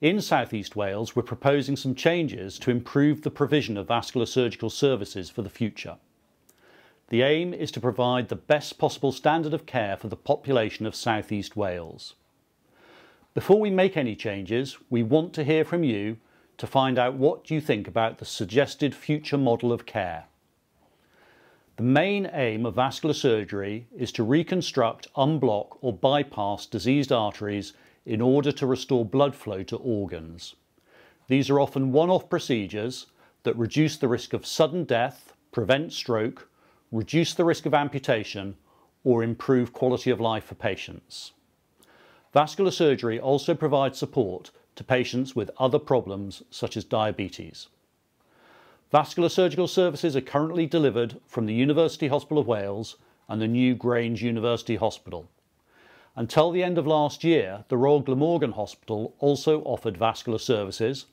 In South East Wales, we're proposing some changes to improve the provision of vascular surgical services for the future. The aim is to provide the best possible standard of care for the population of South East Wales. Before we make any changes, we want to hear from you to find out what you think about the suggested future model of care. The main aim of vascular surgery is to reconstruct, unblock or bypass diseased arteries in order to restore blood flow to organs. These are often one-off procedures that reduce the risk of sudden death, prevent stroke, reduce the risk of amputation, or improve quality of life for patients. Vascular surgery also provides support to patients with other problems such as diabetes. Vascular surgical services are currently delivered from the University Hospital of Wales and the new Grange University Hospital. Until the end of last year, the Royal Glamorgan Hospital also offered vascular services,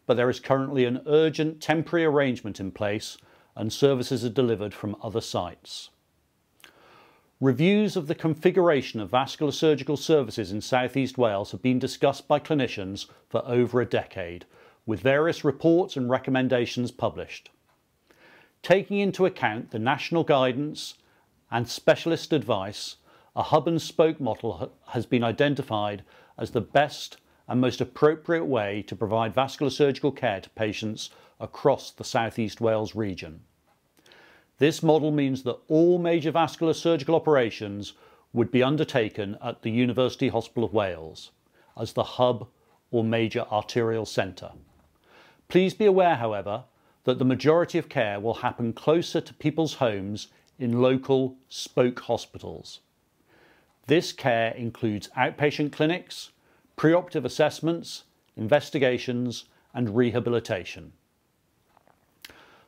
but there is currently an urgent temporary arrangement in place and services are delivered from other sites. Reviews of the configuration of vascular surgical services in South East Wales have been discussed by clinicians for over a decade, with various reports and recommendations published. Taking into account the national guidance and specialist advice, a hub and spoke model has been identified as the best and most appropriate way to provide vascular surgical care to patients across the South East Wales region. This model means that all major vascular surgical operations would be undertaken at the University Hospital of Wales as the hub or major arterial centre. Please be aware, however, that the majority of care will happen closer to people's homes in local spoke hospitals. This care includes outpatient clinics, preoperative assessments, investigations and rehabilitation.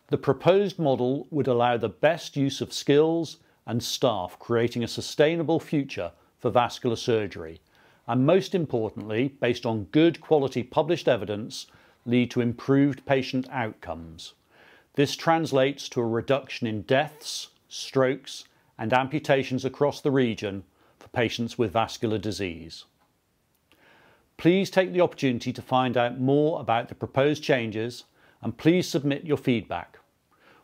The proposed model would allow the best use of skills and staff, creating a sustainable future for vascular surgery, and most importantly, based on good quality published evidence, lead to improved patient outcomes. This translates to a reduction in deaths, strokes and amputations across the region for patients with vascular disease. Please take the opportunity to find out more about the proposed changes and please submit your feedback.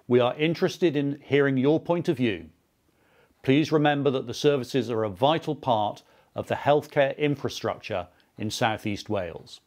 We are interested in hearing your point of view. Please remember that the services are a vital part of the healthcare infrastructure in South East Wales.